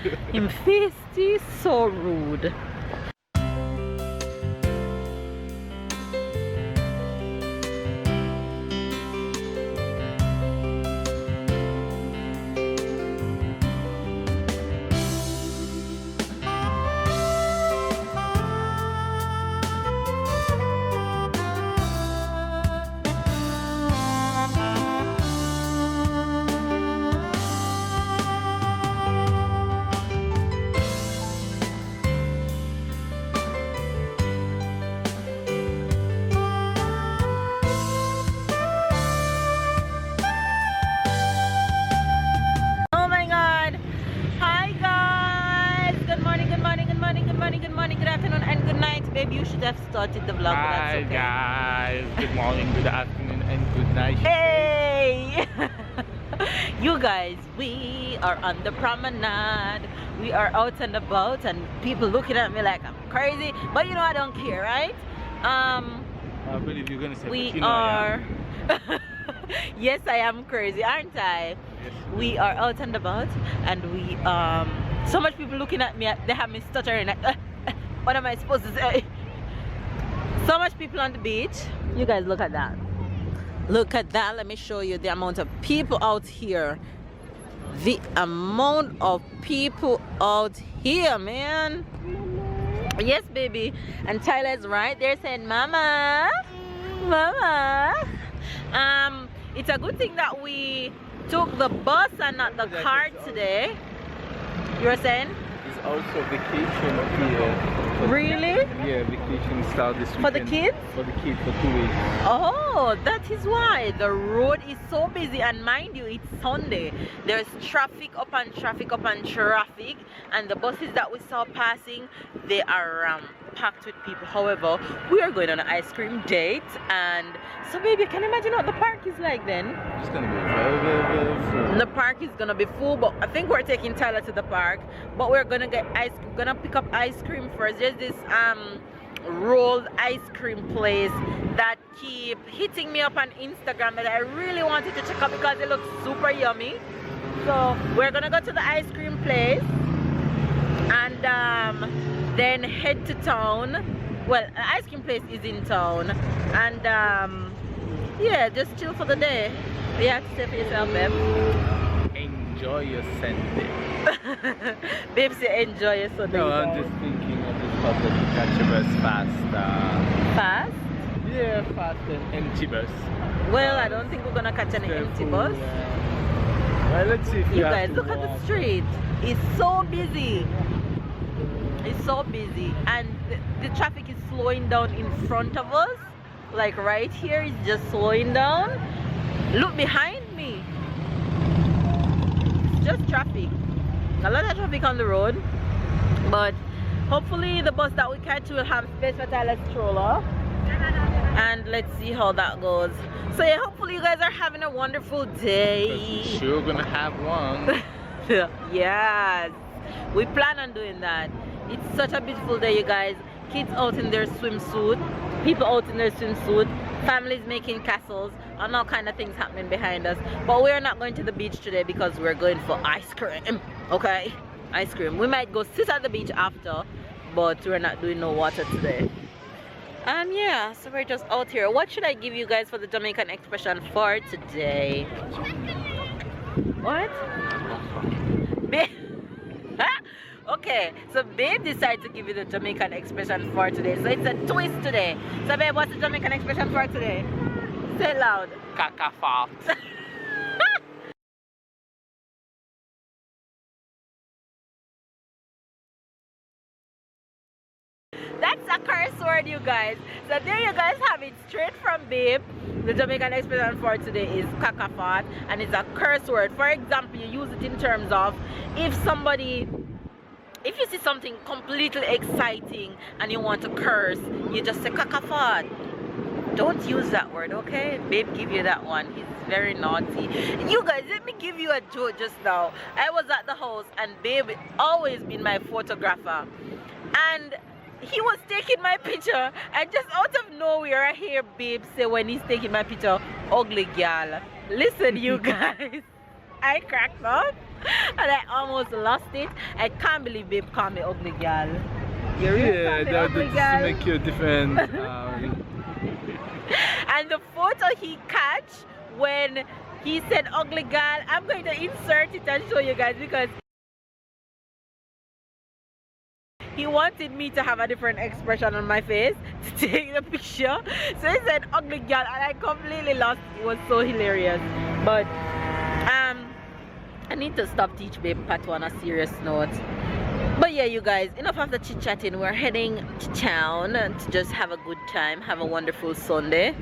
Him feisty, so rude. Maybe you should have started the vlog. Hi okay. Guys, good morning, good afternoon, and good night. Hey! You guys, we are on the promenade. We are out and about, and people looking at me like I'm crazy. But you know I don't care, right? I believe you're gonna say. We you know are. Yes, I am crazy, aren't I? Yes. We are out and about, and we so much people looking at me. They have me stuttering. What am I supposed to say? So much people on the beach. You guys look at that. Look at that. Let me show you the amount of people out here. The amount of people out here, man. Yes, baby. And Tyler's right there saying, Mama, Mama. It's a good thing that we took the bus and not the car today. You were saying? It's also vacation here. Really? Yeah, vacation start this weekend. For the kids? For the kids for 2 weeks. Oh, that is why the road is so busy, and mind you, it's Sunday. There's traffic upon traffic upon traffic, and the buses that we saw passing, they are packed with people. However, we are going on an ice cream date, and so baby, can you imagine what the park is like then? It's gonna be very, very, very full. The park is gonna be full, but I think we're taking Tyler to the park, but we're gonna get gonna pick up ice cream first. There's this rolled ice cream place that keep hitting me up on Instagram that I really wanted to check out because it looks super yummy. So we're gonna go to the ice cream place and then head to town. Well, the ice cream place is in town, and yeah, just chill for the day. You have to say for yourself, babe. Enjoy your Sunday. Babe, say enjoy your Sunday. No, I'm just thinking of this thought that you catch a bus fast. Fast? Yeah, fast and empty bus. Well, I don't think we're gonna catch an empty bus. Well, let's see if You guys, look at the street. It's so busy. It's so busy, and the traffic is slowing down in front of us. Like right here, it's just slowing down. Look behind me. It's just traffic. A lot of traffic on the road, but hopefully the bus that we catch will have space for Tyler's stroller, and let's see how that goes. So yeah, hopefully you guys are having a wonderful day. We're sure gonna have one. Yes, we plan on doing that. It's such a beautiful day, you guys. Kids out in their swimsuit, people out in their swimsuit, families making castles, and all kind of things happening behind us. But we're not going to the beach today because we're going for ice cream. Okay, ice cream. We might go sit at the beach after, but we're not doing no water today. Yeah, so we're just out here. What should I give you guys for the Jamaican expression for today? What? Okay, so babe decided to give you the Jamaican expression for today. So it's a twist today. So babe, what's the Jamaican expression for today? Say it loud. Caca-fart. That's a curse word, you guys. So there you guys have it, straight from babe. The Jamaican expression for today is caca-fart, and it's a curse word. For example, you use it in terms of if you see something completely exciting and you want to curse, you just say caca-fart. Don't use that word, okay? Babe give you that one. He's very naughty. You guys, let me give you a joke just now. I was at the house, and babe always been my photographer, and he was taking my picture, and just out of nowhere I hear babe say when he's taking my picture, ugly girl. Listen, you guys, I cracked up. And I almost lost it. I can't believe babe called me ugly girl. You really Yeah, called me that ugly just girl? make you different. And the photo he catch when he said ugly girl, I'm going to insert it and show you guys because he wanted me to have a different expression on my face to take the picture. So he said ugly girl and I completely lost. It was so hilarious. But I need to stop teach babe patois on a serious note. But yeah, you guys, enough of the chit-chatting. We're heading to town to just have a good time, have a wonderful Sunday.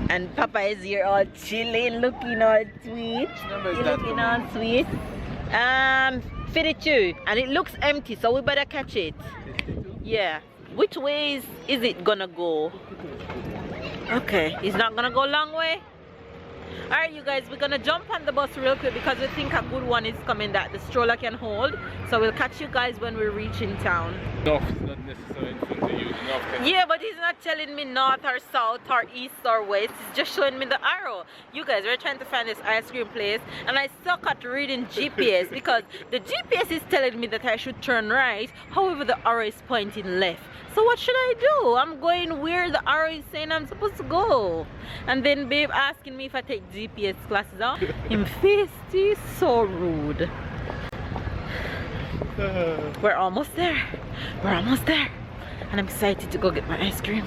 And Papa is here all chilling, looking all sweet. He's looking all sweet. 52, and it looks empty, so we better catch it. Yeah. Which ways is it gonna go? Okay, it's not gonna go long way. Alright, you guys, we're gonna jump on the bus real quick because we think a good one is coming that the stroller can hold. So we'll catch you guys when we reach in town. North is not necessarily in front of you. North can... Yeah, but he's not telling me north or south or east or west. He's just showing me the arrow. You guys, we're trying to find this ice cream place and I suck at reading GPS because the GPS is telling me that I should turn right. However, the arrow is pointing left. So what should I do? I'm going where the arrow is saying I'm supposed to go. And then babe asking me if I take GPS classes out. Him face is so rude. We're almost there. We're almost there. And I'm excited to go get my ice cream.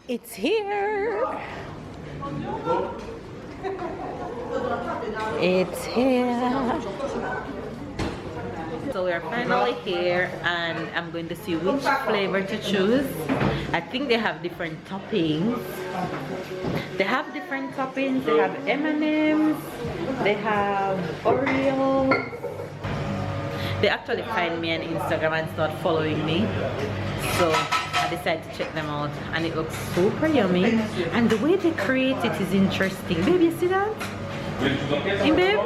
It's here. It's here. So we're finally here and I'm going to see which flavor to choose. I think they have different toppings. They have different toppings. They have M&M's. They have Oreo. They actually find me on Instagram and start following me. So I decided to check them out and it looks super yummy. And the way they create it is interesting. Babe, you see that? Hey, babe?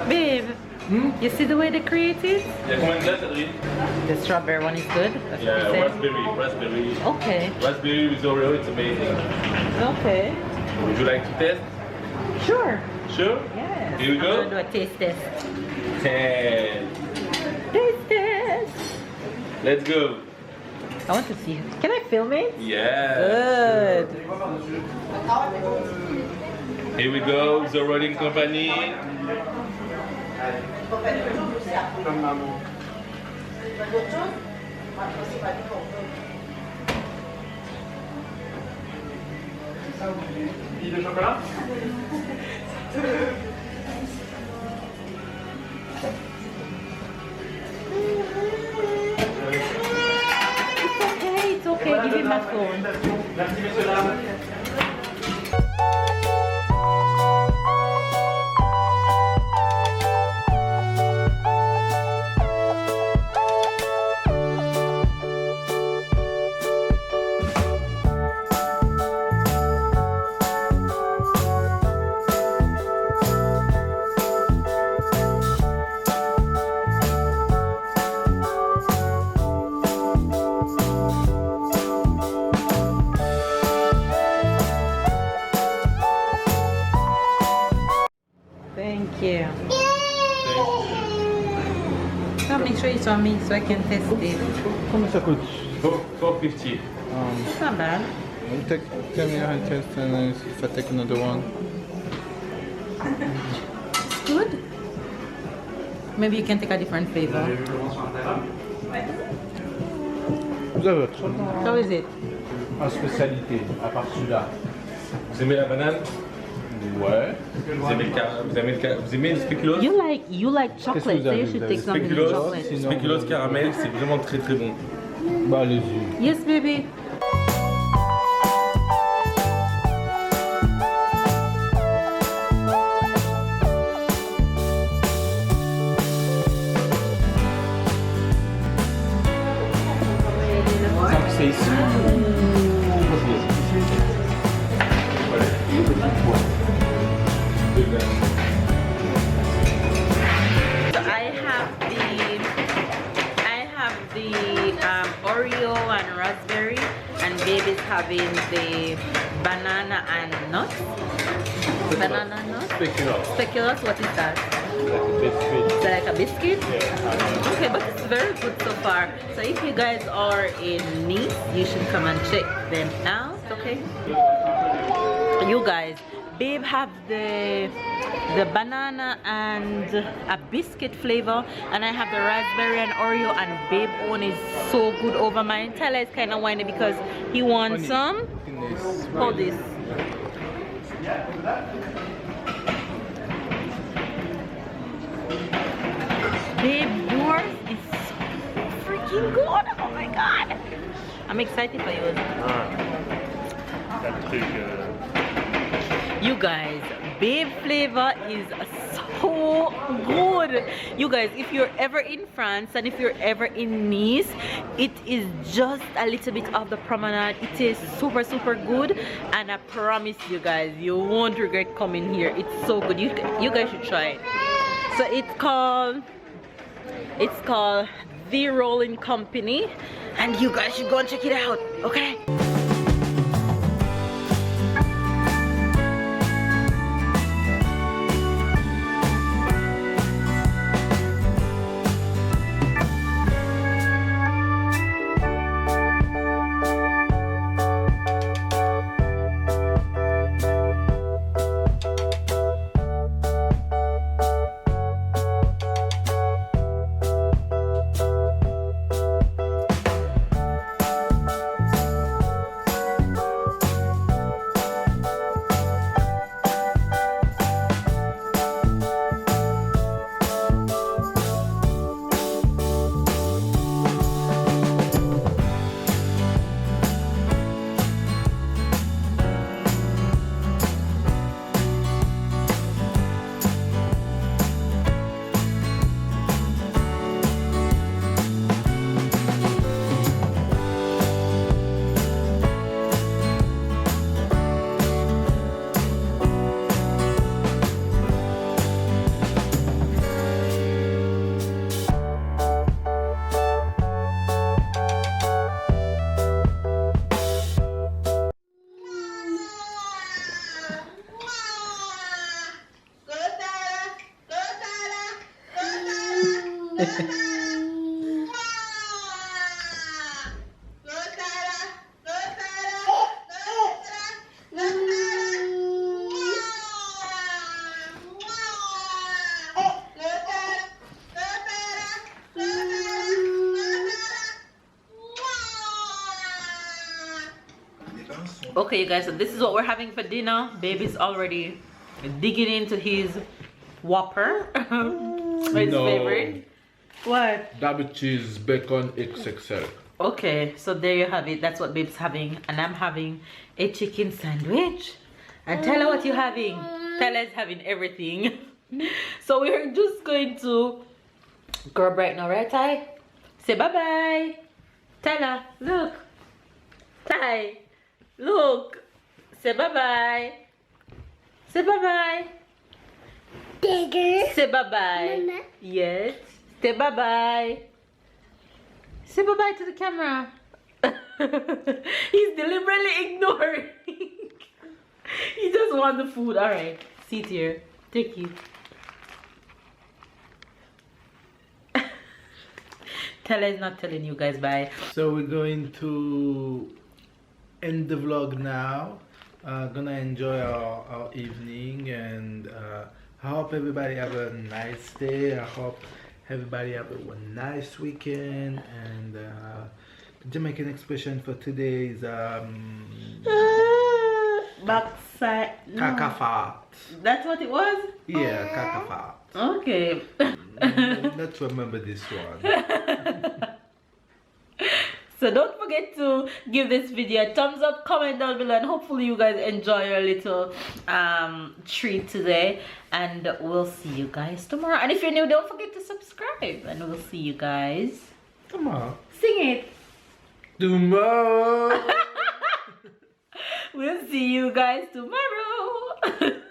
Babe? You see the way they create it? The strawberry one is good? That's Yeah, what you said? raspberry. Okay. Raspberry with Oreo, it's amazing. Okay. Would you like to test? Sure. Sure? Yes. Here we go. I'm gonna do a taste test. 10. Taste test. Let's go. I want to see. Can I film it? Yeah. Good. Here we go, the rolling company. De chocolat? It's okay, give me my phone. Merci, messieurs, dames. Thank you. Now make sure it's on me so I can test it. Combien ça coûte? 450. It's not bad. We'll take 10 minutes and test and then if I take another one. It's good. Maybe you can take a different flavor. Vous avez autre chose? How is it? En spécialité, à part celui-là. Vous aimez la banane? Ouais. Vous aimez le spéculoos? You like chocolate, so you should take something with chocolate. Spéculoos caramel, c'est vraiment très très bon. Bah allez-y. Yes, baby. C'est ici. having the banana and nuts. Banana nuts? Speculoos. Speculoos, what is that? Like a biscuit. Is it like a biscuit? Yeah. Okay, but it's very good so far. So if you guys are in Nice, you should come and check them out, okay? You guys, babe have the banana and a biscuit flavor, and I have the raspberry and Oreo, and babe one is so good over mine. Tyler is kind of whiny because he wants some. Hold this. Babe, yours is so freaking good. Oh my god, I'm excited for yours. That's too good. You guys, babe flavor is so good. You guys, if you're ever in France and if you're ever in Nice, it is just a little bit of the promenade. It is super good, and I promise you guys, you won't regret coming here. It's so good. You guys should try it. So it's called The Rolling Company, and you guys should go and check it out, okay? Okay, you guys, so this is what we're having for dinner. Baby's already digging into his Whopper. His favorite. What? Double cheese, bacon, XXL. Okay, so there you have it. That's what babe's having, and I'm having a chicken sandwich. And tell her what you're having. Tyler's having everything. So we're just going to grab right now, right, Ty? Say bye-bye. Tyler, look. Ty, look. Say bye-bye. Say bye-bye. Say bye-bye. Mama. Yes. Say bye-bye. Say bye-bye to the camera. He's deliberately ignoring. He just wants the food. Alright. Sit here. Take it. Tyler's not telling you guys bye. So we're going to end the vlog now. Gonna enjoy our evening, and I hope everybody have a nice day. I hope everybody have a nice weekend. And the Jamaican expression for today is Backside. No. kakafat. That's what it was? Yeah, kakafat. Okay. Let's remember this one. So don't forget to give this video a thumbs up, comment down below, and hopefully you guys enjoy your little treat today. And we'll see you guys tomorrow. And if you're new, don't forget to subscribe, and we'll see you guys. Come on. Sing it. Tomorrow. We'll see you guys tomorrow.